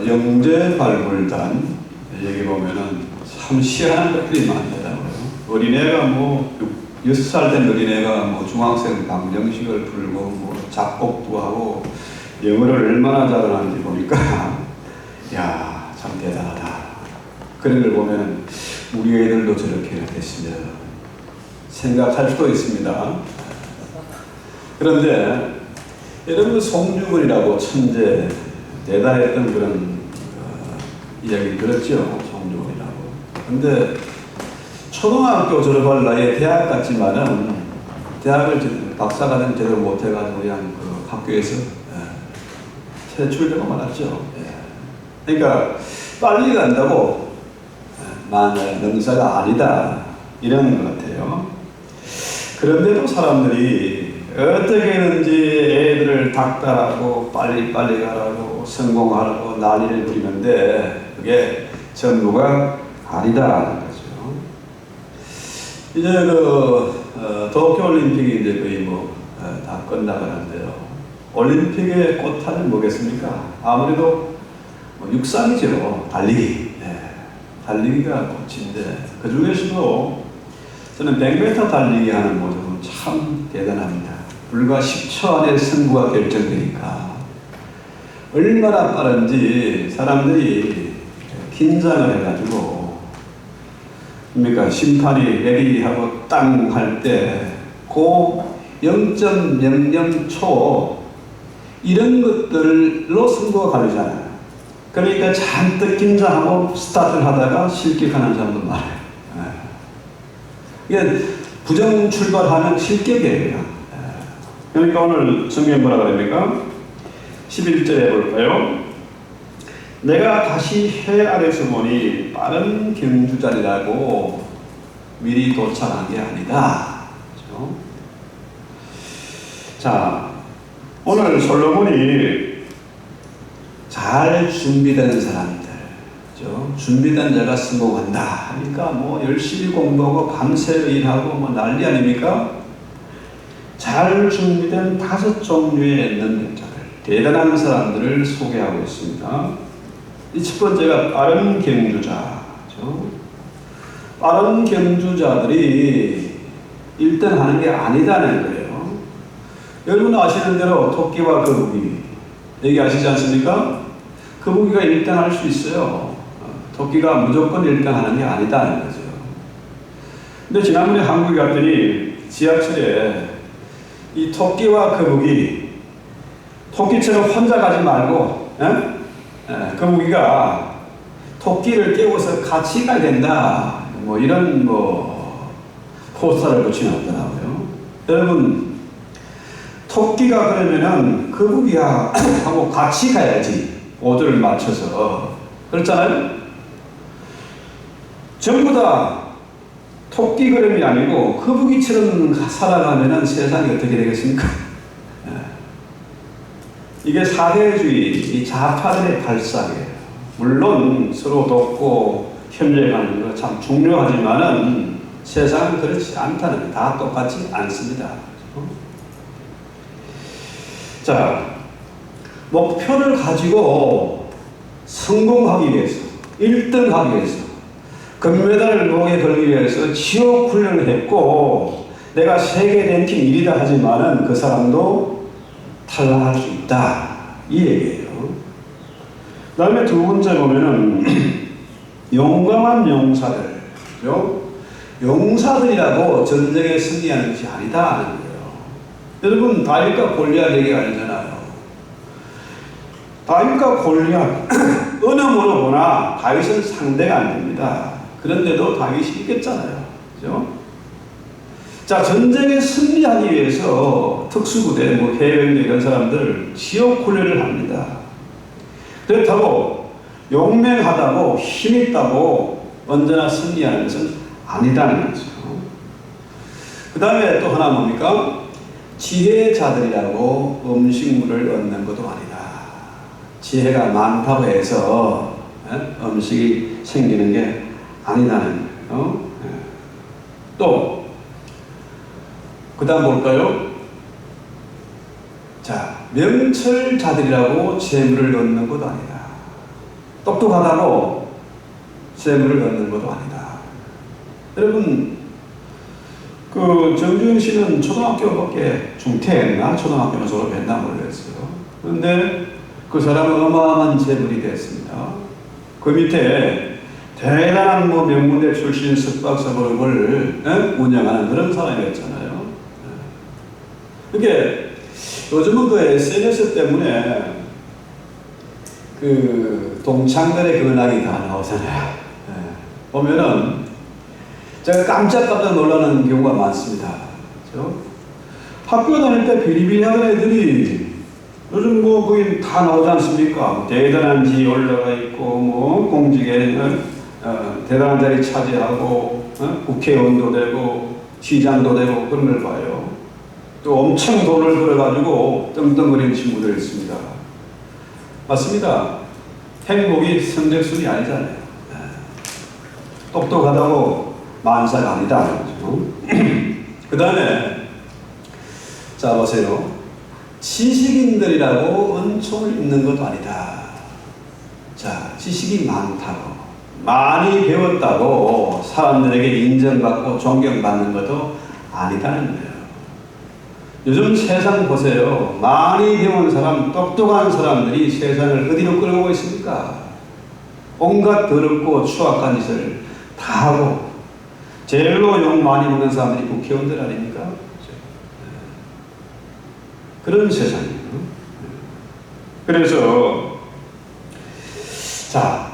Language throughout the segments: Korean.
영재발굴단 여기 보면은 참 희한한 것들이 많더라고요. 어린애가 6살 된 어린애가 중학생 방정식을 풀고 작곡도 하고 영어를 얼마나 잘하는지 보니까 야, 참 대단하다. 그런 걸 보면 우리 애들도 저렇게 됐으면 생각할 수도 있습니다. 그런데 여러분 송중근이라고 천재 대단했던 그런 이야기 들었죠? 송중근이라고. 근데 초등학교 졸업할 나이에 대학 갔지만은 대학을 박사과정 제대로 못해가지고 그냥 그 학교에서 퇴출되고 말았죠. 그러니까 빨리 간다고 능사가 아니다 이런 것 같아요. 그런데도 사람들이 어떻게든지 애들을 닥달하고 빨리빨리 가라고 성공하라고 난리를 부리는데 그게 전부가 아니다는 거죠. 이제 도쿄올림픽이 이제 거의 다 끝나가는데요. 올림픽의 꽃은 뭐겠습니까? 아무래도 육상이죠. 달리기. 달리기가 꽃인데 그 중에서도 저는 100m 달리기 하는 모습은 참 대단합니다. 불과 10초 안에 승부가 결정되니까 얼마나 빠른지 사람들이 긴장을 해가지고 그러니까 심판이 레디하고 땅 할 때 그 0.00초 이런 것들로 승부가 가르잖아요. 그러니까 잔뜩 긴장하고 스타트를 하다가 실격하는 사람도 많아요. 이게 부정 출발하는 실격이에요. 그러니까 오늘 성경 뭐라 그럽니까? 11절에 볼까요? 내가 다시 해 아래서 보니 빠른 경주자리라고 미리 도착한 게 아니다. 그렇죠? 자, 오늘 솔로몬이 잘 준비된 사람들, 그렇죠? 준비된 자가 성공한다. 그러니까 열심히 공부하고 밤새 일하고 난리 아닙니까? 잘 준비된 5 종류의 능력자들, 대단한 사람들을 소개하고 있습니다. 이 첫 번째가 빠른 경주자죠. 빠른 경주자들이 1등 하는 게 아니다는 거예요. 여러분 아시는 대로 토끼와 거북이 얘기하시지 않습니까? 거북이가 1등 할 수 있어요. 토끼가 무조건 1등 하는 게 아니다는 거죠. 근데 지난번에 한국에 갔더니 지하철에 이 토끼와 거북이, 토끼처럼 혼자 가지 말고 거북이가 토끼를 깨워서 같이 가야 된다. 이런 포스터를 붙여놨더라고요. 여러분, 토끼가 그러면은 거북이하고 같이 가야지. 오도를 맞춰서. 그렇잖아요? 전부 다 토끼 걸음이 아니고 거북이처럼 살아가면은 세상이 어떻게 되겠습니까? 이게 사대주의, 이 좌파들의 발상이에요. 물론 서로 돕고 협력하는 거 참 중요하지만은 세상은 그렇지 않다는 거, 다 똑같지 않습니다. 자, 목표를 가지고 성공하기 위해서, 1등 하기 위해서, 금메달을 목에 걸기 위해서 지옥 훈련을 했고, 내가 세계 랭킹 1위다 하지만은 그 사람도 탈락할 수 있다. 이 얘기예요. 그 다음에 두 번째 보면은, 용감한 용사들. 용사들이라고 전쟁에 승리하는 것이 아니다 하는 거예요. 여러분, 다윗과 골리앗 얘기 아니잖아요. 다윗과 골리앗, 어느 뭐로 보나 다윗은 상대가 안 됩니다. 그런데도 다윗이 이겼잖아요. 그죠? 자, 전쟁에 승리하기 위해서 특수부대, 해병대 이런 사람들 지옥 훈련을 합니다. 그렇다고 용맹하다고 힘있다고 언제나 승리하는 것은 아니다는 거죠. 그 다음에 또 하나 뭡니까? 지혜자들이라고 음식물을 얻는 것도 아니다. 지혜가 많다고 해서 음식이 생기는 게 아니다는 거예요. 또 그 다음 볼까요? 자, 명철자들이라고 재물을 얻는 것도 아니다. 똑똑하다고 재물을 얻는 것도 아니다. 여러분, 그 정주영 씨는 초등학교밖에 중퇴했나 초등학교는 졸업했나 모르겠어요. 그런데 그 사람은 어마어마한 재물이 됐습니다. 그 밑에 대단한 뭐 명문대 출신 석박사학원을 운영하는 그런 사람이었잖아요. 그게 요즘은 그 SNS 때문에 그 동창들의 근황이 다 나오잖아요. 보면은 제가 깜짝깜짝 놀라는 경우가 많습니다. 그렇죠? 학교 다닐 때 비리비리하던 애들이 요즘 뭐 거기 다 나오지 않습니까? 대단한 지에 올라가 있고 뭐 공직에 대단한 자리 차지하고 국회의원도 되고 시장도 되고 그런 걸 봐요. 또 엄청 돈을 벌어가지고 떵떵거리는 친구들 있습니다. 맞습니다. 행복이 선택순이 아니잖아요. 똑똑하다고 만사가 아니다. 그 다음에 자 보세요. 지식인들이라고 은총을 입는 것도 아니다. 자, 지식이 많다고 많이 배웠다고 사람들에게 인정받고 존경받는 것도 아니다는 거예요. 요즘 세상 보세요. 많이 배운 사람, 똑똑한 사람들이 세상을 어디로 끌어오고 있습니까? 온갖 더럽고 추악한 짓을 다 하고 제일로 욕 많이 먹는 사람들이 국회의원들 아닙니까? 그런 세상이에요. 그래서 자,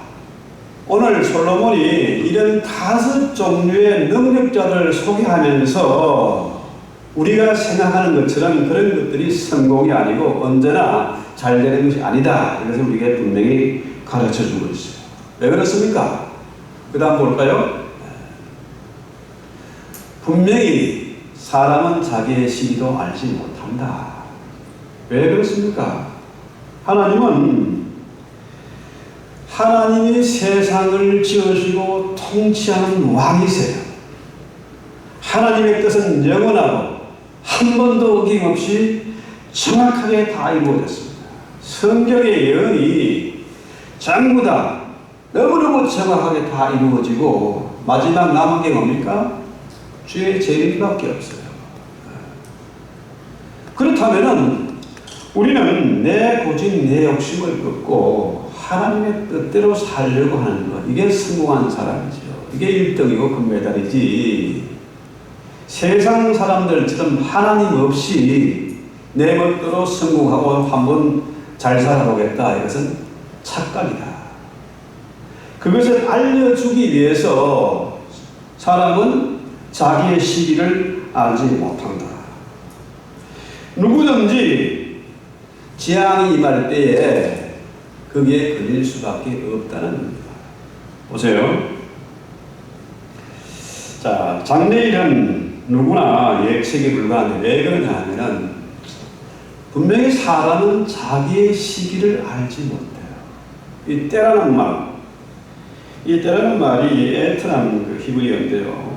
오늘 솔로몬이 이런 5 종류의 능력자들을 소개하면서 우리가 생각하는 것처럼 그런 것들이 성공이 아니고 언제나 잘 되는 것이 아니다. 이것을 우리에게 분명히 가르쳐 주고 있어요. 왜 그렇습니까? 그 다음 볼까요? 분명히 사람은 자기의 시기도 알지 못한다. 왜 그렇습니까? 하나님이 세상을 지으시고 통치하는 왕이세요. 하나님의 뜻은 영원하고 한 번도 어김없이 정확하게 다 이루어졌습니다. 성경의 예언이 전부 다 너무너무 정확하게 다 이루어지고 마지막 남은 게 뭡니까? 주의 재림밖에 없어요. 그렇다면은 우리는 내 고집, 내 욕심을 끊고 하나님의 뜻대로 살려고 하는 것, 이게 성공한 사람이죠. 이게 1등이고 금메달이지. 세상 사람들처럼 하나님 없이 내 멋대로 성공하고 한번 잘 살아보겠다. 이것은 착각이다. 그것을 알려주기 위해서 사람은 자기의 시기를 알지 못한다. 누구든지 재앙이 임할 때에 거기에 걸릴 수밖에 없다는 겁니다. 보세요. 자, 장래일은 누구나 예측에 불과한데 왜 그러냐 하면은 분명히 사람은 자기의 시기를 알지 못해요. 이 때라는 말, 이 때라는 말이 에트라는 그 히브리어인데요.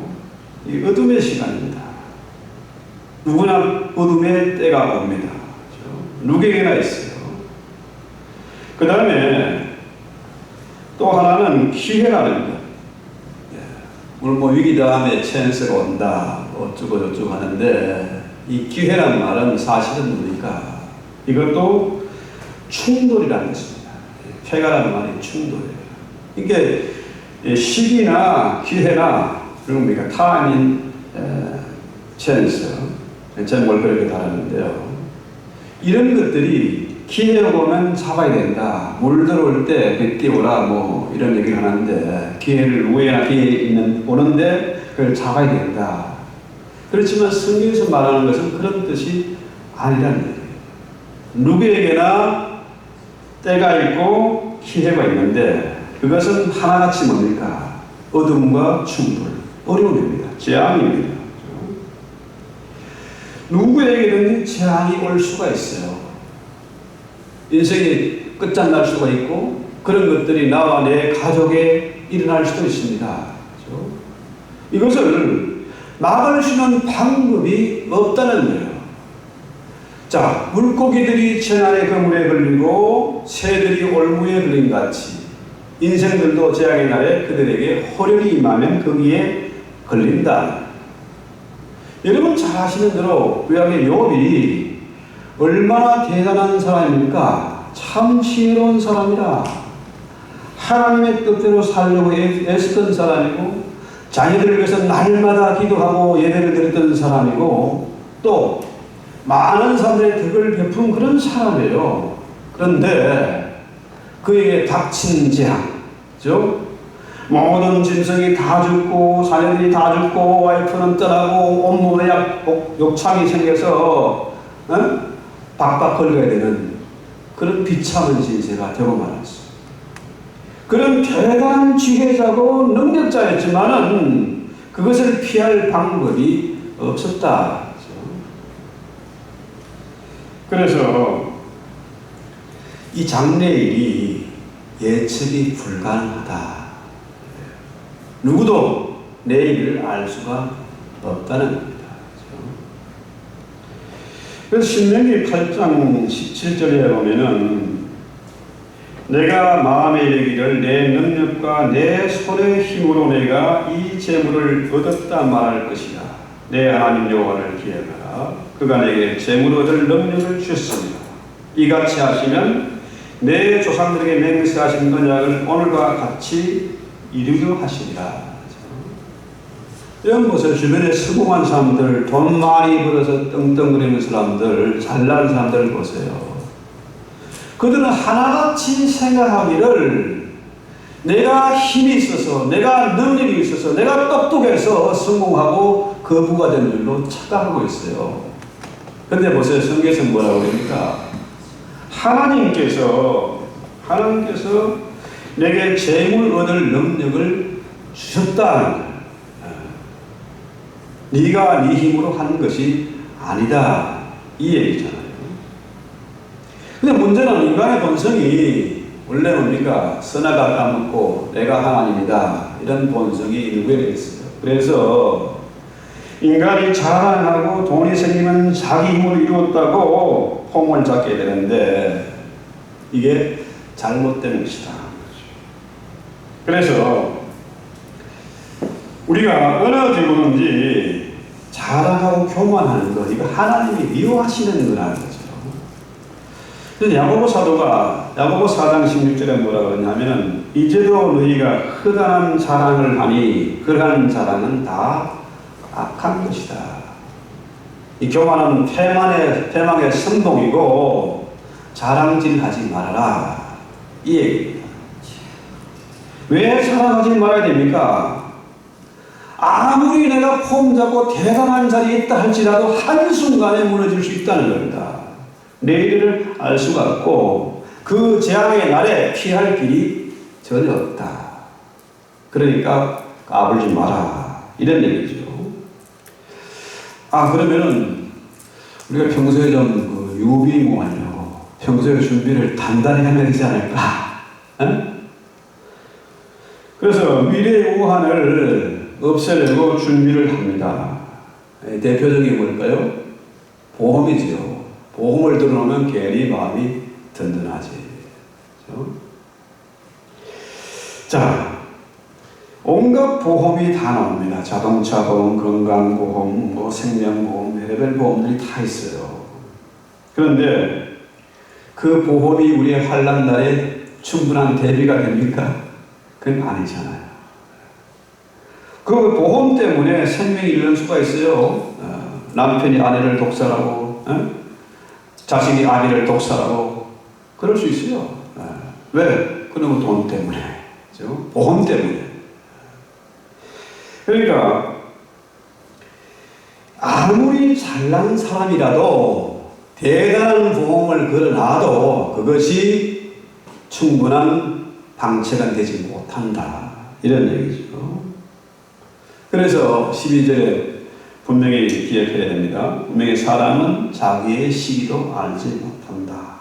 이 어둠의 시간입니다. 누구나 어둠의 때가 옵니다. 누구에게나 있어요. 그 다음에 또 하나는 기회라는 것. 물론 뭐 위기 다음에 찬스가 온다, 어쩌고 저쩌고 하는데 이 기회란 말은 사실은 뭡니까? 이것도 충돌이라는 것입니다. 쾌가라는 말이 충돌이에요. 이게 시기나 기회나 그런 겁니까? 타임인 찬스. 제가 뭘 그렇게 달았는데요. 이런 것들이 기회가 오면 잡아야 된다. 물 들어올 때 배 띄워라 뭐 이런 얘기를 하는데 기회를 우회나 기회 오는데 그걸 잡아야 된다. 그렇지만 성경에서 말하는 것은 그런 뜻이 아니라는 얘기예요. 누구에게나 때가 있고 기회가 있는데 그것은 하나같이 뭡니까? 어둠과 충돌, 어려움입니다. 재앙입니다. 누구에게든지 재앙이 올 수가 있어요. 인생이 끝장날 수가 있고 그런 것들이 나와 내 가족에 일어날 수도 있습니다. 그렇죠? 이것을 막을 수 있는 방법이 없다는 거예요. 자, 물고기들이 재난의 그물에 걸리고 새들이 올무에 걸린 같이 인생들도 재앙의 날에 그들에게 호련히 임하면 거기에 걸린다. 여러분 잘 아시는 대로 구약의 욥이 얼마나 대단한 사람입니까? 참 지혜로운 사람이라. 하나님의 뜻대로 살려고 애쓰던 사람이고 자녀들을 위해서 날마다 기도하고 예배를 드렸던 사람이고 또 많은 사람들의 덕을 베푼 그런 사람이에요. 그런데 그에게 닥친 재앙, 그죠? 모든 짐승이 다 죽고 자녀들이 다 죽고 와이프는 떠나고 온몸에 욕창이 생겨서 박박 걸려야 되는 그런 비참한 신세가 되고 말았어요. 그런 대단한 지혜자고 능력자였지만은 그것을 피할 방법이 없었다. 그래서 이 장래일이 예측이 불가능하다. 누구도 내일을 알 수가 없다는 겁니다. 그래서 신명기 8장 17절에 보면은 내가 마음에 이르기를 내 능력과 내 손의 힘으로 내가 이 재물을 얻었다 말할 것이다. 내 하나님 여호와를 기억하라. 그가 내게 재물 얻을 능력을 주셨습니다. 이같이 하시면 내 조상들에게 맹세하신 언약을 오늘과 같이 이루려 하시리라. 여러분 보세요. 주변에 성공한 사람들, 돈 많이 벌어서 떵떵거리는 사람들, 잘난 사람들 보세요. 그들은 하나같이 생각하기를 내가 힘이 있어서, 내가 능력이 있어서, 내가 똑똑해서 성공하고 거부가 된 줄로 착각하고 있어요. 그런데 보세요. 성경에서 뭐라고 그럽니까? 하나님께서 내게 재물 얻을 능력을 주셨다는 거예요. 네가 네 힘으로 하는 것이 아니다. 이 얘기잖아요. 근데 문제는 인간의 본성이 원래 뭡니까? 선악을 까먹고 내가 하나님이다. 이런 본성이 누구에게 있어요. 그래서 인간이 자랑하고 돈이 생기면 자기 힘으로 이루었다고 폼을 잡게 되는데 이게 잘못된 것이다. 그래서 우리가 어느 정도든지 자랑하고 교만하는 것, 이거 하나님이 미워하시는 거라는 거죠. 그래서 야고보 사도가 야고보 4장 16절에 뭐라고 그러냐면 이제도 너희가 허다한 자랑을 하니 그러한 자랑은 다 악한 것이다. 이 교만은 패망의 선봉이고 자랑질하지 말아라. 이 얘기입니다. 왜 자랑하지 말아야 됩니까? 아무리 내가 폼 잡고 대단한 자리에 있다 할지라도 한순간에 무너질 수 있다는 겁니다. 내일을 알 수가 없고 그 재앙의 날에 피할 길이 전혀 없다. 그러니까 까불지 마라. 이런 얘기죠. 그러면은 우리가 평소에 좀 유비무하려고 평소에 준비를 단단히 하면 되지 않을까? 그래서 미래의 우환을 없애려고 준비를 합니다. 대표적인 뭘까요? 보험이지요. 보험을 들어놓으면 괜히 마음이 든든하지. 그렇죠? 자, 온갖 보험이 다 나옵니다. 자동차 보험, 건강보험, 생명보험, 별의별 보험들이 다 있어요. 그런데 그 보험이 우리의 환난 날에 충분한 대비가 됩니까? 그건 아니잖아요. 그 보험 때문에 생명이 잃는 수가 있어요. 남편이 아내를 독살하고, 자식이 아비를 독살하고, 그럴 수 있어요. 왜? 그놈의 돈 때문에. 그렇죠? 보험 때문에. 그러니까, 아무리 잘난 사람이라도 대단한 보험을 걸어놔도 그것이 충분한 방책은 되지 못한다. 이런 얘기죠. 그래서 12절에 분명히 기억해야 됩니다. 분명히 사람은 자기의 시기도 알지 못한다.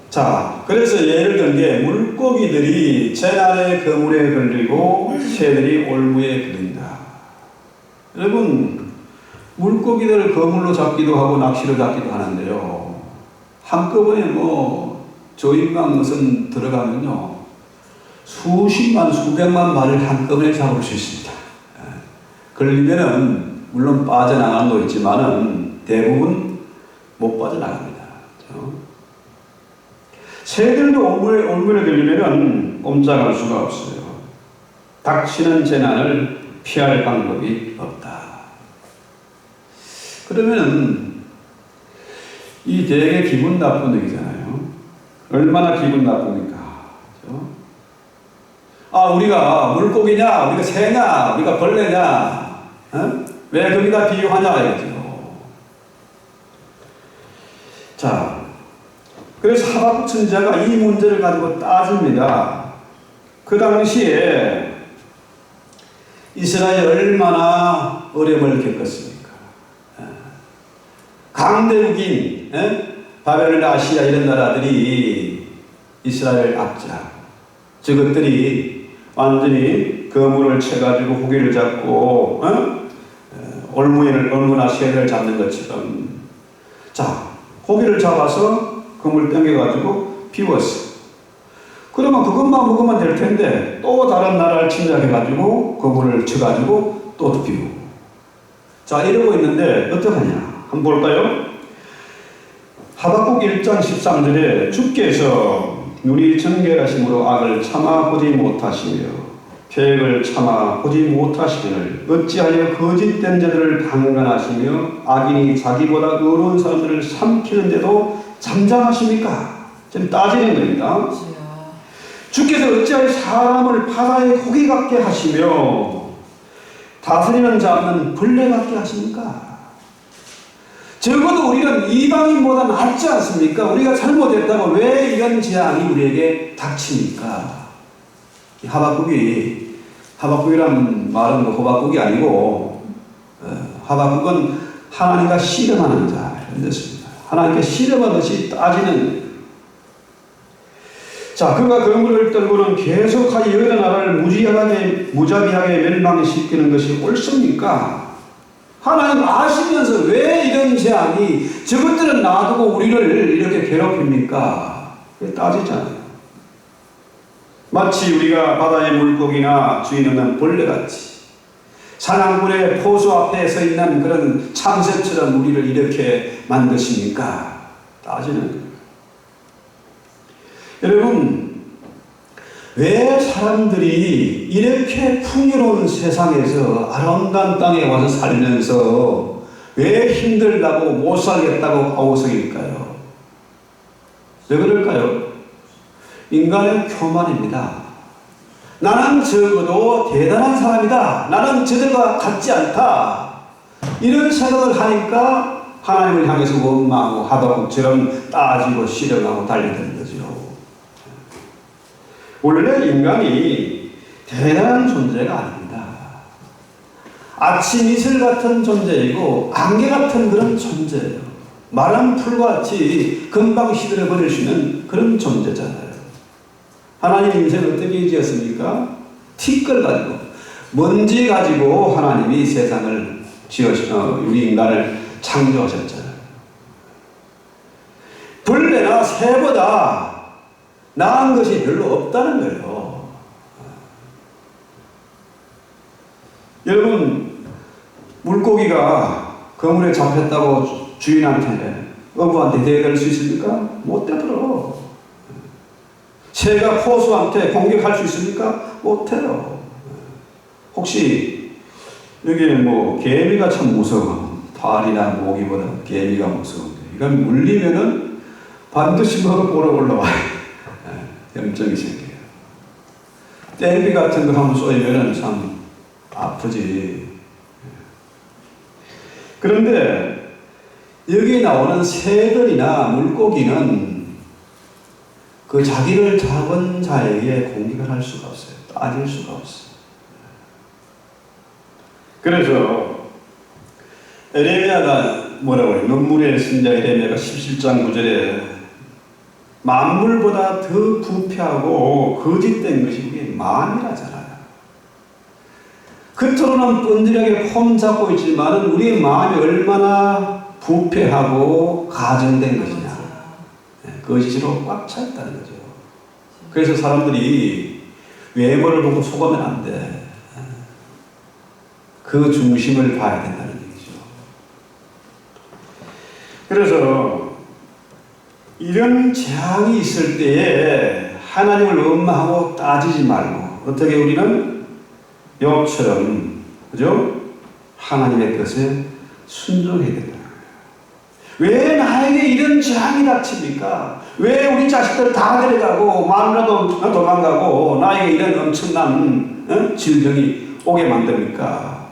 자, 그래서 예를 든 게 물고기들이 재난의 그물에 걸리고 새들이 올무에 걸린다. 여러분, 물고기들 거물로 잡기도 하고 낚시로 잡기도 하는데요. 한꺼번에 뭐 조인강 무슨 들어가면요. 수십만, 수백만 마리를 한꺼번에 잡을 수 있습니다. 걸리면은 물론 빠져나가는 거 있지만은 대부분 못 빠져나갑니다. 그렇죠? 새들도 올물에 걸리면은 꼼짝할 수가 없어요. 닥치는 재난을 피할 방법이 없다. 그러면은 이 되게 기분 나쁜 얘기잖아요. 얼마나 기분 나쁩니까? 그렇죠? 아, 우리가 물고기냐, 우리가 새냐, 우리가 벌레냐, 어? 왜 거기다 비유하냐 이거죠. 자, 그래서 하박국 선지자가 이 문제를 가지고 따집니다. 그 당시에 이스라엘이 얼마나 어려움을 겪었습니까? 강대국인 바벨론, 아시아 이런 나라들이 이스라엘을 압제하고 저것들이 완전히 거물을 쳐가지고 고기를 잡고 얼무나 새를 잡는 것처럼, 자, 고기를 잡아서 그물 땡겨가지고 비웠어. 그러면 그것만 먹으면 될 텐데 또 다른 나라를 침략해가지고 그물을 쳐가지고 또 비우고. 자, 이러고 있는데 어떡하냐 한번 볼까요? 하박국 1장 13절에 주께서 눈이 정결하심으로 악을 참아 보지 못하시며 계획을 참아 보지 못하시기를 어찌하여 거짓된 자들을 강간하시며 악인이 자기보다 의로운 사람들을 삼키는데도 잠잠하십니까? 지금 따지는 겁니다. 주께서 어찌하여 사람을 바다의 고기 같게 하시며 다스리는 자 없는 벌레 같게 하십니까? 적어도 우리는 이방인보다 낫지 않습니까? 우리가 잘못했다고 왜 이런 재앙이 우리에게 닥칩니까? 하박국이란 말은 뭐 호박국이 아니고 하박국은 하나님과 씨름하는 자 이런 뜻입니다. 하나님께 씨름하듯이 따지는. 자, 그가 그물을 떨고는 계속하여 여러 나라를 무자비하게 멸망시키는 것이 옳습니까? 하나님 아시면서 왜 이런 재앙이 저것들은 놔두고 우리를 이렇게 괴롭힙니까? 따지잖아요. 마치 우리가 바다의 물고기나 주인 없는 벌레같이 사냥꾼의 포수 앞에 서 있는 그런 참새처럼 우리를 이렇게 만드십니까? 따지는 거예요. 여러분, 왜 사람들이 이렇게 풍요로운 세상에서 아름다운 땅에 와서 살면서 왜 힘들다고 못 살겠다고 아우성일까요? 왜 그럴까요? 인간의 교만입니다. 나는 적어도 대단한 사람이다. 나는 저들과 같지 않다. 이런 생각을 하니까 하나님을 향해서 원망하고 하박국처럼 따지고 실험하고 달리는 거죠. 원래 인간이 대단한 존재가 아닙니다. 아침 이슬 같은 존재이고 안개 같은 그런 존재예요. 마른 풀같이 금방 시들어버릴 수 있는 그런 존재잖아요. 하나님 인생을 어떻게 지었습니까? 티끌 가지고, 먼지 가지고 하나님이 세상을 우리 인간을 창조하셨잖아요. 벌레나 새보다 나은 것이 별로 없다는 거예요. 여러분, 물고기가 그물에 잡혔다고 주인한테, 어부한테 대들을 수 있습니까? 못 되더라. 새가 포수한테 공격할 수 있습니까? 못해요. 혹시 여기에 뭐 개미가 참 무서워. 파리나 모기보다 개미가 무서운데 이건 물리면은 반드시 먹어보러 올라와요. 염증이 생겨요. 땡비 같은 거 한번 쏘이면은 참 아프지. 그런데 여기 나오는 새들이나 물고기는 그 자기를 잡은 자에게 공격을 할 수가 없어요. 따질 수가 없어요. 그래서 에레미야가 뭐라고 해요? 눈물의 선지자 에레미야가 17장 9절에 만물보다 더 부패하고 거짓된 것이 그게 만이라잖아요. 겉으로는 뻔들하게 폼 잡고 있지만 우리의 마음이 얼마나 부패하고 가정된 것이냐. 거짓으로 꽉 차 있다는 거죠. 그래서 사람들이 외모를 보고 속으면 안 돼. 그 중심을 봐야 된다는 얘기죠. 그래서 이런 재앙이 있을 때에 하나님을 원망하고 따지지 말고 어떻게 우리는 욥처럼 그죠? 하나님의 뜻에 순종해야 된다. 왜 나에게 이런 재앙이 닥칩니까? 왜 우리 자식들 다 데려가고 마누라도 도망가고 나에게 이런 엄청난 질병이 오게 만듭니까?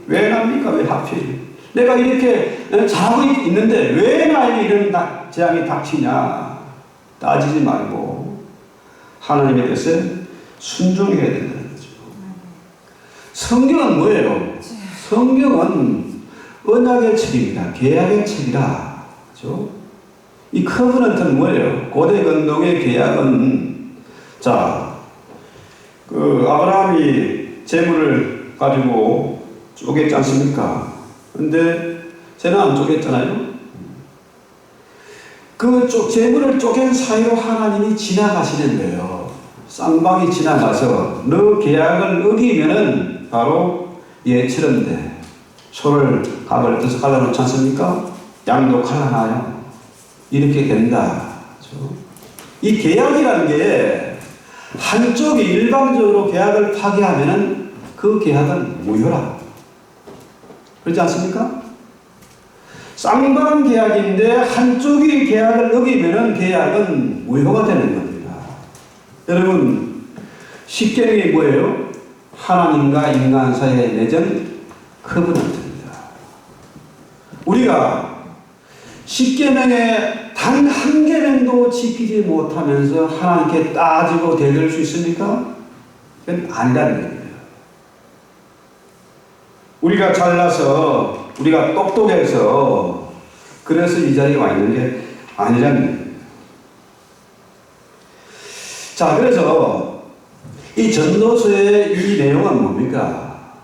왜 납니까? 왜 하필? 내가 이렇게 잘하고 있는데 왜 나에게 이런 재앙이 닥치냐? 따지지 말고 하나님의 뜻에 순종해야 된다는 거죠. 성경은 뭐예요? 성경은 언약의 책입니다. 계약의 책이라. 그렇죠? 이 커버넌트는 뭐예요? 고대 근동의 계약은 아브라함이 재물을 가지고 쪼갰지 않습니까? 근데 쟤는 안 쪼갰잖아요. 그 재물을 쪼갠 사이로 하나님이 지나가시는 거예요. 쌍방이 지나가서 너 계약을 어기면은 바로 얘처럼 돼. 소를 각을 떠서 갈라놓지 않습니까? 양도 갈라놔요. 이렇게 된다. 그렇죠? 이 계약이라는 게 한쪽이 일방적으로 계약을 파기하면은 그 계약은 무효라. 그렇지 않습니까? 쌍방 계약인데 한쪽이 계약을 어기면은 계약은 무효가 되는 겁니다. 여러분, 십계명이 뭐예요? 하나님과 인간 사이에 맺은 커버넌트입니다. 우리가 십계명의 단 한 계명도 지키지 못하면서 하나님께 따지고 대들 수 있습니까? 그건 아니라는 얘기예요. 우리가 잘나서 우리가 똑똑해서 그래서 이 자리에 와 있는 게 아니라는 얘기예요. 자, 그래서 이 전도서의 이 내용은 뭡니까?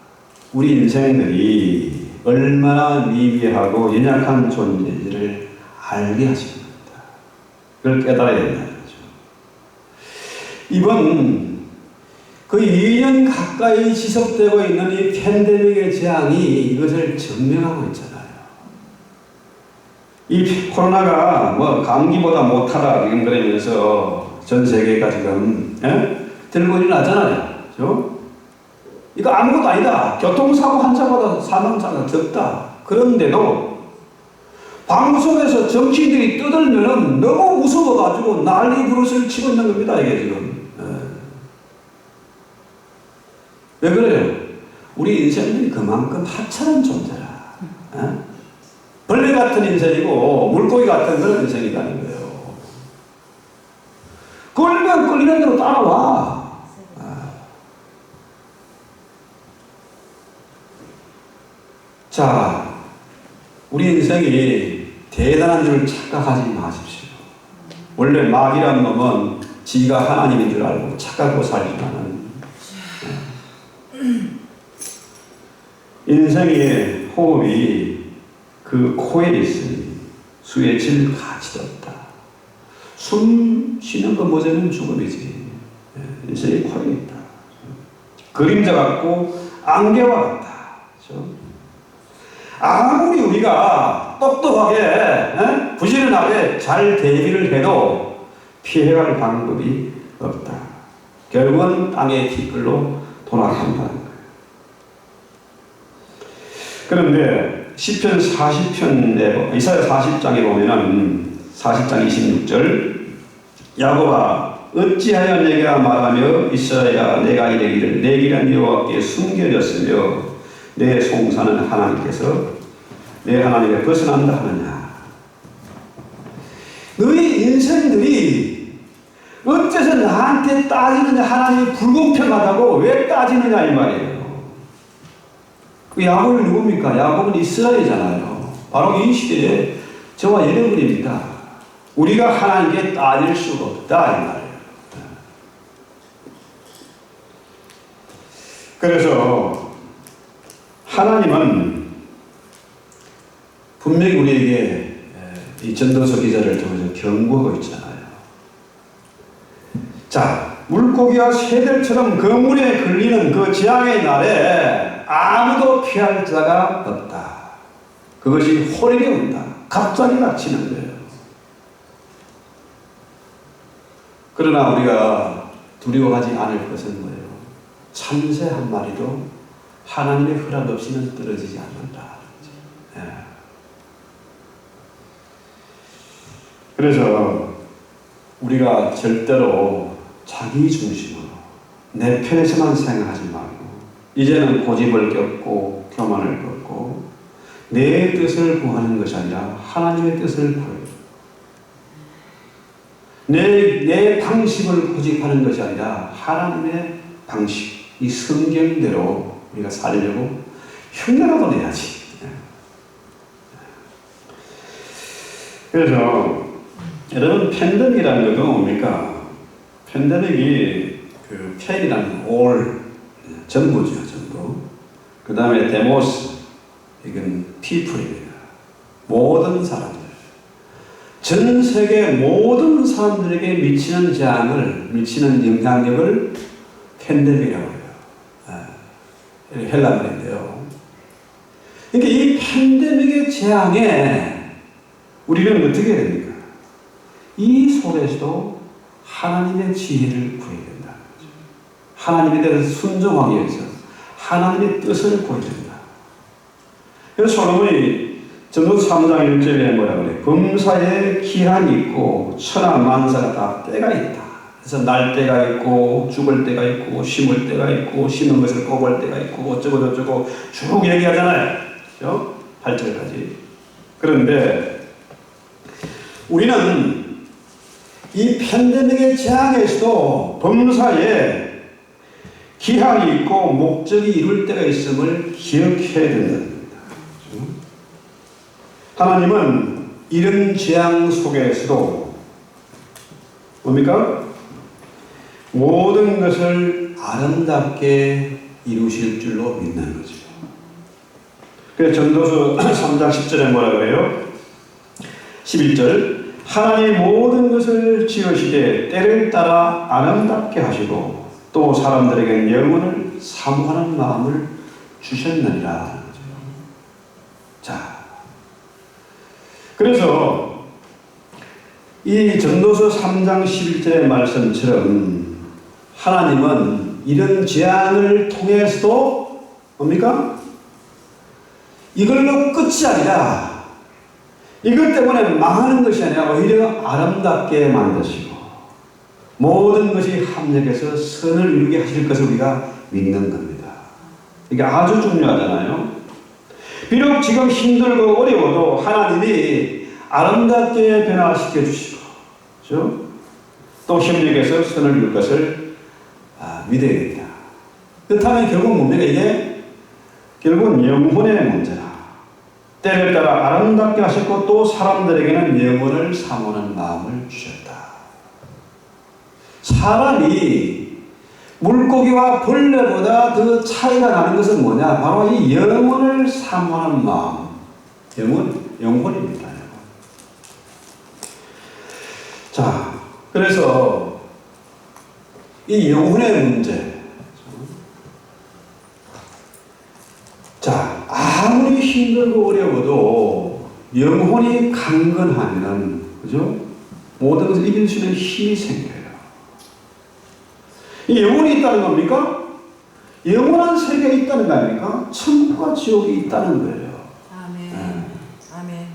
우리 인생들이 얼마나 미비하고 연약한 존재인지를 알게 하시는 겁니다. 그걸 깨달아야 된다는 거죠. 이번 거의 2년 가까이 지속되고 있는 이 팬데믹의 재앙이 이것을 증명하고 있잖아요. 이 코로나가 뭐 감기보다 못하다 지금 그러면서 전 세계가 지금 들고 일어나잖아요. 그렇죠? 이거 아무것도 아니다. 교통사고 환자보다 사망자가 적다. 그런데도 방송에서 정치인들이 떠들면은 너무 무서워가지고 난리 부르스를 치고 있는 겁니다. 이게 지금. 왜 그래요? 우리 인생들이 그만큼 하찮은 존재라. 벌레 같은 인생이고 물고기 같은 그런 인생이라는 거예요. 끌면 끌리는 대로 따라와. 자, 우리 인생이 대단한 줄 착각하지 마십시오. 원래 마귀란 놈은 지가 하나님인 줄 알고 착각하고 살지만은 인생의 호흡이 그 코에 있으니 수에 질 가치도 없다. 숨 쉬는 거 모자면 죽음이지. 인생이 코에 있다. 그림자 같고 안개와 같다. 그렇죠? 아무리 우리가 똑똑하게 부지런하게 잘 대비를 해도 피해갈 방법이 없다. 결국은 땅의 티끌로 돌아간다는 거예요. 그런데 시편 40편에 이사야 40장에 보면은 40장 26절 야곱아 어찌하여 내가 말하며 있어야 내가 이르기를 내 길은 여호와께 숨겨졌으며 내 송사는 하나님께서 내 하나님에 벗어난다 하느냐. 너희 인생들이 어째서 나한테 따지느냐. 하나님이 불공평하다고 왜 따지느냐 이 말이에요. 그 야곱이 누굽니까? 야곱은 이스라엘이잖아요. 바로 이 시대에 저와 여러분입니다. 우리가 하나님께 따질 수가 없다 이 말이에요. 그래서 하나님은 분명히 우리에게 이 전도서 기자를 통해서 경고하고 있잖아요. 자, 물고기와 새들처럼 그 물에 걸리는 그 재앙의 날에 아무도 피할 자가 없다. 그것이 호련히 온다. 갑자기 닥치는 거예요. 그러나 우리가 두려워하지 않을 것은 뭐예요? 참새 한 마리도 하나님의 허락 없이는 떨어지지 않는다. 예. 그래서 우리가 절대로 자기 중심으로 내 편에서만 생각하지 말고 이제는 고집을 꺾고 교만을 꺾고 내 뜻을 구하는 것이 아니라 하나님의 뜻을 구해요. 내 방식을 고집하는 것이 아니라 하나님의 방식, 이 성경대로 우리가 살려고 흉내라도 내야지. 그래서 여러분 팬데믹이라는 것도 뭡니까? 팬데믹이 그 팬이라는 all 전부죠, 전부. 그 다음에 데모스 이건 people입니다. 모든 사람들. 전 세계 모든 사람들에게 미치는 재앙을, 미치는 영향력을 팬데믹이라고 해요. 헬라 말인데요. 그러니까 이 팬데믹의 재앙에 우리는 어떻게 해야 됩니까? 이 속에서도 하나님의 지혜를 구해야 된다. 하나님에 대해서 순종하기 위해서 하나님의 뜻을 구해야 된다. 그래서 솔로몬이 전도서 3장 1절에 뭐라 그래? 범사에 기한이 있고 천하 만사가 다 때가 있다. 그래서 날 때가 있고 죽을 때가 있고 심을 때가 있고 심은 것을 뽑을 때가 있고 어쩌고 저쩌고 쭉 얘기하잖아요. 그렇죠? 8절까지. 그런데 우리는 이 팬데믹의 재앙에서도 범사에 기한이 있고 목적이 이룰 때가 있음을 기억해야 된다. 하나님은 이런 재앙 속에서도 뭡니까? 모든 것을 아름답게 이루실 줄로 믿는 거죠. 그래서 전도서 3장 10절에 뭐라 그래요? 11절 하나님 모든 것을 지으시되 때를 따라 아름답게 하시고 또 사람들에게 영혼을 사모하는 마음을 주셨느니라. 자, 그래서 이 전도서 3장 11절의 말씀처럼 하나님은 이런 재앙을 통해서도 뭡니까? 이걸로 끝이 아니라 이것 때문에 망하는 것이 아니라 오히려 아름답게 만드시고 모든 것이 합력해서 선을 이루게 하실 것을 우리가 믿는 겁니다. 이게 아주 중요하잖아요. 비록 지금 힘들고 어려워도 하나님이 아름답게 변화시켜 주시고, 그렇죠? 또 협력해서 선을 이룰 것을 믿어야 됩니다. 그렇다면 결국 뭡니까? 이게 결국은 영혼의 문제다. 때를 따라 아름답게 하셨고 또 사람들에게는 영혼을 사모하는 마음을 주셨다. 사람이 물고기와 벌레보다 더 차이가 나는 것은 뭐냐? 바로 이 영혼을 사모하는 마음. 영혼입니다. 자, 그래서 이 영혼의 문제. 자, 아무리 힘들고 어려워도 영혼이 강건하면, 그죠? 모든 것을 이길 수 있는 힘이 생겨요. 이 영혼이 있다는 겁니까? 영원한 세계에 있다는 거 아닙니까? 천국과 지옥이 있다는 거예요. 아멘. 네. 아멘.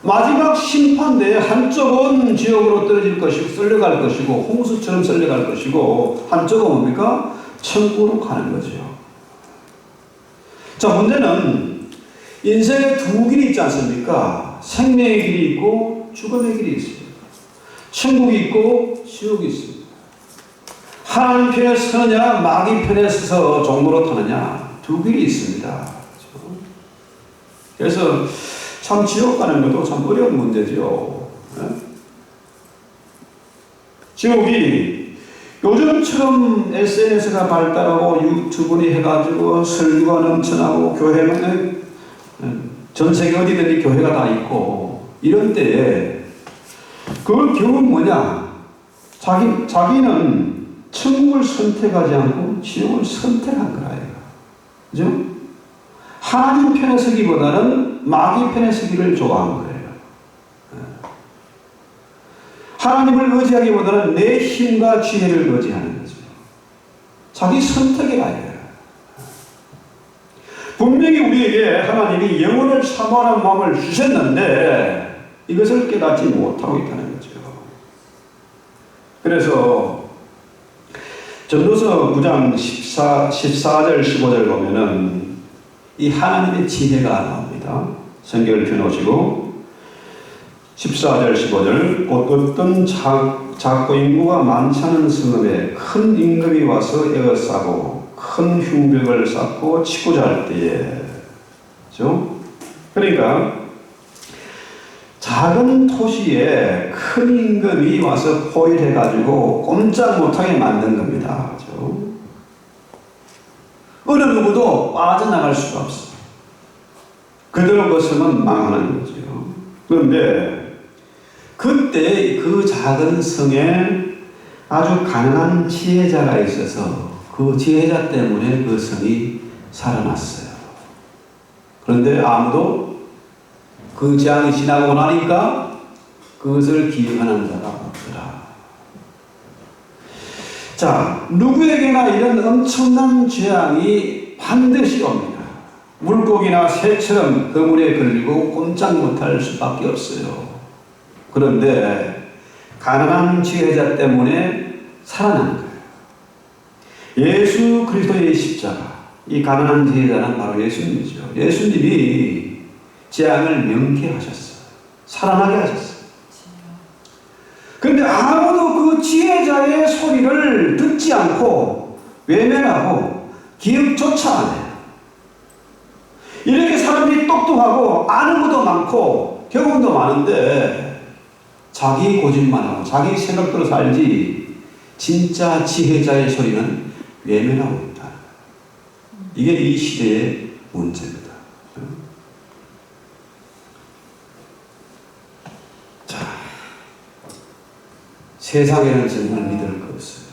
마지막 심판대에 한쪽은 지옥으로 떨어질 것이고 썰려갈 것이고 홍수처럼 썰려갈 것이고 한쪽은 뭡니까? 천국으로 가는 거죠. 자, 문제는 인생에 두 길이 있지 않습니까? 생명의 길이 있고 죽음의 길이 있습니다. 천국이 있고 지옥이 있습니다. 하나님 편에 서느냐 마귀 편에 서서 종로로 타느냐 두 길이 있습니다. 그래서 참 지옥 가는 것도 참 어려운 문제죠. 지옥이 요즘처럼 SNS가 발달하고 유튜브니 해가지고 설교가 넘쳐나고 교회는 전 세계 어디든지 교회가 다 있고 이런 때에 그걸 결국 뭐냐? 자기는 천국을 선택하지 않고 지옥을 선택한 거라. 그죠? 하나님 편에 서기보다는 마귀 편에 서기를 좋아한 거예요. 하나님을 의지하기보다는 내 힘과 지혜를 의지하는 거죠. 자기 선택이라 이거예요. 분명히 우리에게 하나님이 영혼을 사모하는 마음을 주셨는데 이것을 깨닫지 못하고 있다는 거죠. 그래서 전도서 9장 14절 15절 보면은 이 하나님의 지혜가 나옵니다. 성경을 펴놓으시고 14절 15절 곧 어떤 작고 인구가 많지 않은 성읍에 큰 임금이 와서 에워싸고 큰 흉벽을 쌓고 치고자 할 때에 그렇죠? 그러니까 작은 토시에 큰 임금이 와서 포위해가지고 꼼짝 못하게 만든 겁니다. 그렇죠? 어느 누구도 빠져나갈 수가 없어. 그대로 벗으면 망하는 거죠. 그런데 그때 그 작은 성에 아주 가난한 지혜자가 있어서 그 지혜자 때문에 그 성이 살아났어요. 그런데 아무도 그 재앙이 지나고 나니까 그것을 기억하는 자가 없더라. 자, 누구에게나 이런 엄청난 재앙이 반드시 옵니다. 물고기나 새처럼 그물에 걸리고 꼼짝 못할 수밖에 없어요. 그런데 가난한 지혜자 때문에 살아난 거예요. 예수 그리스도의 십자가, 이 가난한 지혜자는 바로 예수님이죠. 예수님이 재앙을 명쾌하셨어요. 살아나게 하셨어요. 그런데 아무도 그 지혜자의 소리를 듣지 않고 외면하고 기억조차 안 해요. 이렇게 사람들이 똑똑하고 아는 것도 많고 경험도 많은데 자기 고집만 하고 자기 생각대로 살지 진짜 지혜자의 소리는 외면하고 있다. 이게 이 시대의 문제입니다. 자, 세상에는 정말 믿을 거 없어요.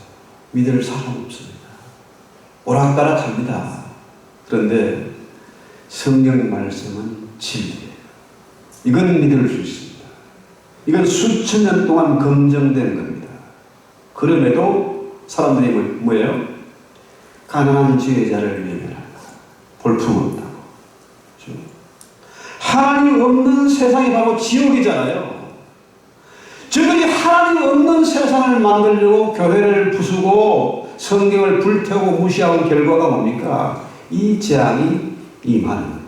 믿을 사람 없습니다. 오락가락합니다. 그런데 성경 말씀은 진리예요. 이건 믿을 수 있습니다. 이건 수천 년 동안 검증된 겁니다. 그럼에도 사람들이 뭐예요? 가난한 지혜자를 외면한다. 볼품없다고. 그렇죠? 하나님 없는 세상이 바로 지옥이잖아요. 저들이 하나님 없는 세상을 만들려고 교회를 부수고 성경을 불태우고 무시하는 결과가 뭡니까? 이 재앙이 임하는 겁니다.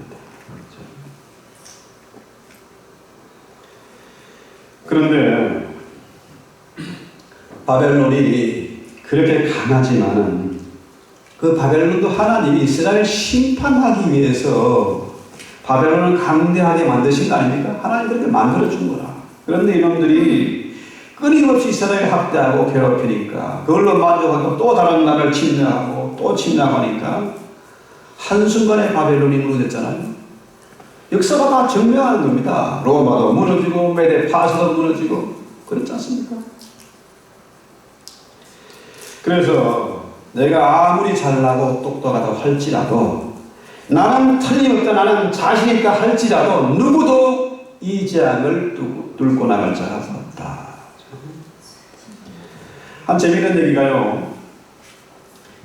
그런데 바벨론이 그렇게 강하지만은 그 바벨론도 하나님이 이스라엘을 심판하기 위해서 바벨론을 강대하게 만드신 거 아닙니까? 하나님 그렇게 만들어준 거라. 그런데 이놈들이 끊임없이 이스라엘을 학대하고 괴롭히니까 그걸로 만족하고 또 다른 나라를 침략하고 또 침략하니까 한순간에 바벨론이 무너졌잖아요. 역사가 다 증명하는 겁니다. 로마도 무너지고 메데 파서도 무너지고 그렇지 않습니까? 그래서 내가 아무리 잘나고 똑똑하다고 할지라도 나는 틀림없다 나는 자신 있다 할지라도 누구도 이 재앙을 뚫고 나갈 자가 없다. 한 재미있는 얘기가요.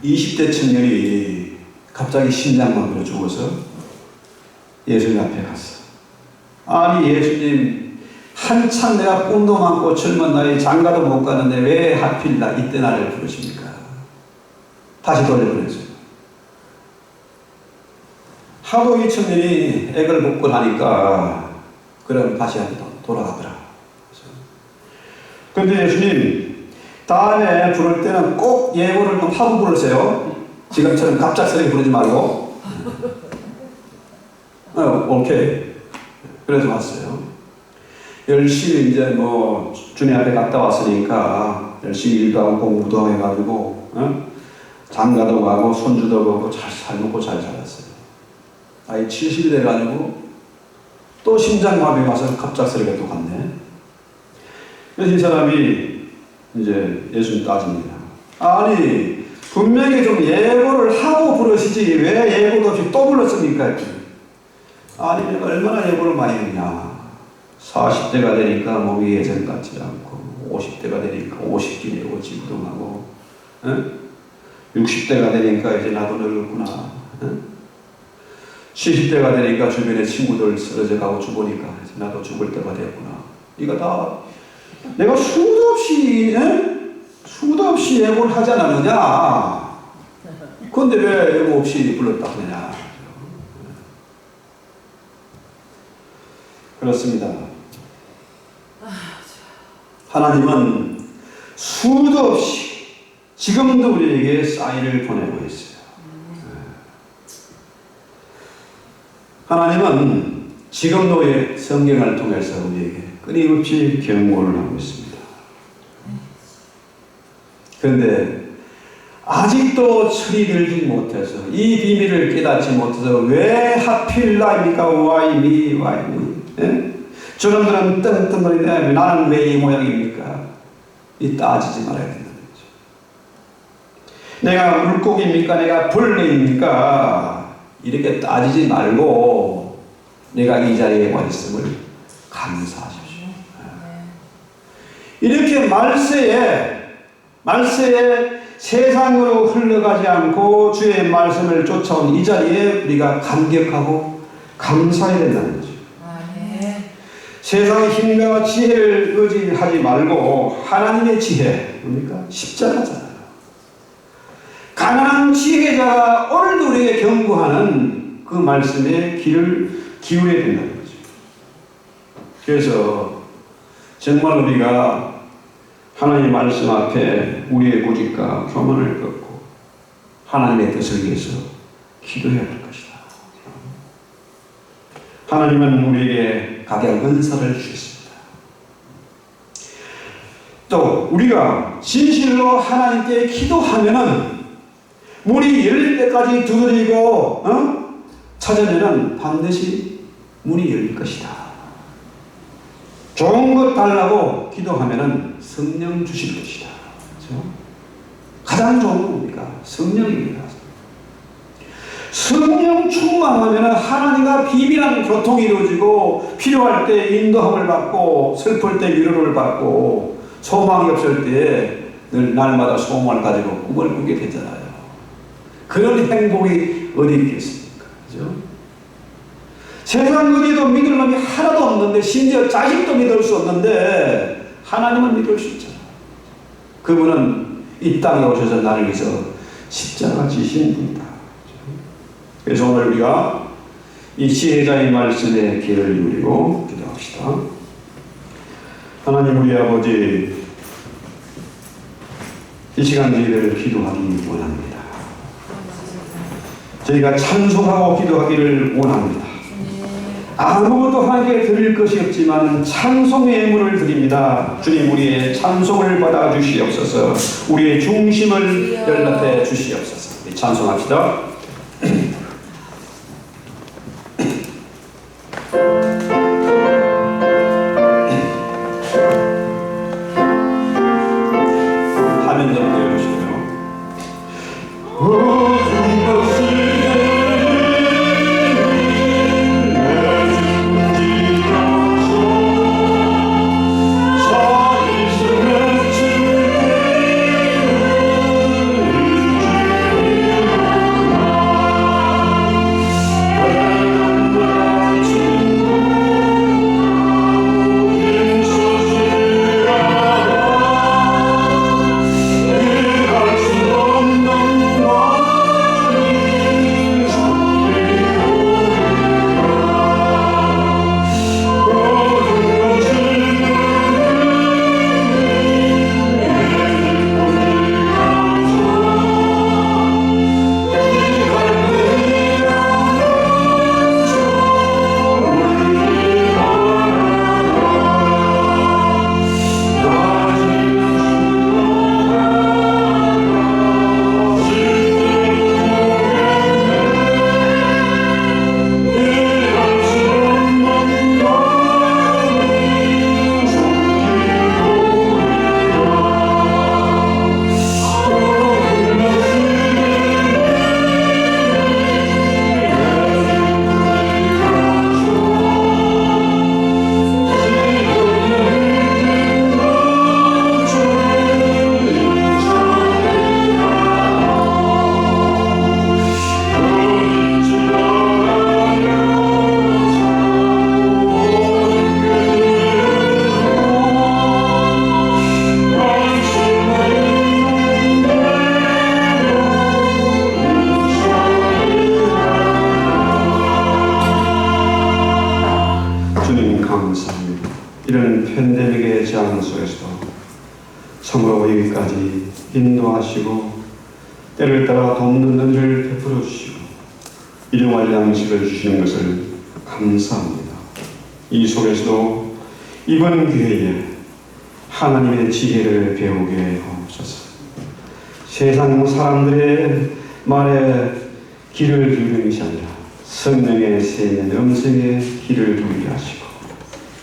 20대 청년이 갑자기 심장마비로 죽어서 예수님 앞에 갔어. 아니 예수님 한참 내가 꿈도 많고 젊은 나이 장가도 못 가는데 왜 하필 이때 나를 부르십니까? 다시 돌려보냈어요. 하도 이 청년이 액을 먹고 나니까 그럼 다시 한번 돌아가더라. 그런데 예수님 다음에 부를 때는 꼭 예고를 좀 하고 부르세요. 지금처럼 갑작스럽게 부르지 말고. 오케이. 그래서 왔어요. 열심히 이제 뭐 주님 앞에 갔다 왔으니까 열심히 일도 하고 공부도 하고 해가지고 장가도 가고 손주도 보고 잘 먹고 잘 살았어요. 아이 70이 돼가지고 또 심장마비 와서 갑작스럽게 또 갔네. 그래서 이 사람이 이제 예수님 따집니다. 아니 분명히 좀 예고를 하고 부르시지 왜 예고도 없이 또 불렀습니까? 아니 내가 얼마나 예고를 많이 했냐. 40대가 되니까 몸이 예전 같지 않고 50대가 되니까 50기내고 지구동하고 60대가 되니까 이제 나도 늙었구나. 70대가 되니까 주변에 친구들 쓰러져 가고 죽으니까 이제 나도 죽을 때가 됐구나. 이거 다 내가 수도 없이 예고를 하지 않았느냐. 그런데 왜 예고 없이 불렀다 하느냐. 그렇습니다. 하나님은 수도 없이 지금도 우리에게 사인을 보내고 있어요. 하나님은 지금도 성경을 통해서 우리에게 끊임없이 경고를 하고 있습니다. 그런데 아직도 철이 들지 못해서 이 비밀을 깨닫지 못해서 왜 하필 나입니까? Why me? Why me? 저놈들은 떵떵거리는데 나는 왜 이 모양입니까? 이 따지지 말아야 된다는 거죠. 내가 물고기입니까? 내가 벌레입니까? 이렇게 따지지 말고 내가 이 자리에 와 있음을 감사하십시오. 이렇게 말세에 세상으로 흘러가지 않고 주의 말씀을 쫓아온 이 자리에 우리가 감격하고 감사해야 된다는 거죠. 세상의 힘과 지혜를 의지하지 말고 하나님의 지혜, 뭡니까? 십자가잖아요. 가난한 지혜자가 오늘도 우리에게 경고하는 그 말씀에 귀를 기울여야 된다는 거죠. 그래서 정말 우리가 하나님의 말씀 앞에 우리의 고집과 교만을 꺾고 하나님의 뜻을 위해서 기도해야 할 것이다. 하나님은 우리에게 각양 은사를 주셨습니다. 또 우리가 진실로 하나님께 기도하면은 문이 열릴 때까지 두드리고 찾으면은 반드시 문이 열릴 것이다. 좋은 것 달라고 기도하면은 성령 주실 것이다. 그렇죠? 가장 좋은 건 뭡니까? 성령입니다. 성령 충만하면 하나님과 비밀한 교통이 이루어지고 필요할 때 인도함을 받고 슬플 때 위로를 받고 소망이 없을 때 늘 날마다 소망을 가지고 꿈을 꾸게 되잖아요. 그런 행복이 어디 있겠습니까? 그죠? 세상 어디도 믿을 놈이 하나도 없는데 심지어 자식도 믿을 수 없는데 하나님은 믿을 수 있잖아요. 그분은 이 땅에 오셔서 나를 위해서 십자가 지신 분이다. 그래서 오늘 우리가 이 지혜자의 말씀에 귀를 기울이고 기도합시다. 하나님 우리 아버지, 이 시간 저희들을 기도하기 원합니다. 저희가 찬송하고 기도하기를 원합니다. 아무것도 하나님께 드릴 것이 없지만 찬송의 예물을 드립니다. 주님 우리의 찬송을 받아 주시옵소서. 우리의 중심을 연락해 주시옵소서. 찬송합시다. 화면 좀 띄워주시고요. 제한 속에서도 성으로 여기까지 인도하시고 때를 따라 돕는 은혜를 베풀어 주시고 일용할 양식을 주시는 것을 감사합니다. 이 속에서도 이번 기회에 하나님의 지혜를 배우게 하옵소서. 세상 사람들의 말에 귀를 기울이는 것이 아니라 성령의 세는 음성에 귀를 기울이게 하시고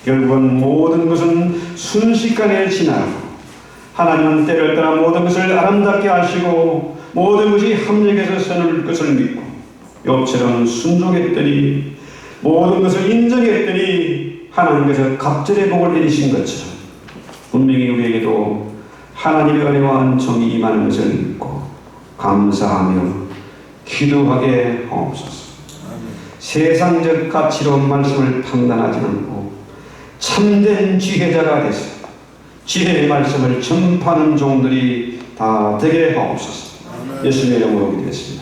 결국은 모든 것은 순식간에 지나고 하나님은 때를 따라 모든 것을 아름답게 하시고 모든 것이 합력해서 선을 것을 믿고 욥처럼 순종했더니 모든 것을 인정했더니 하나님께서 갑절의 복을 내리신 것처럼 분명히 우리에게도 하나님의 은혜와 은총이 임하는 것을 믿고 감사하며 기도하게 하옵소서. 세상적 가치로 말씀을 판단하지 않고 참된 지혜자가 되서 지혜의 말씀을 전파하는 종들이 다 되게 하옵소서. 예수님의 이름으로 기도했습니다.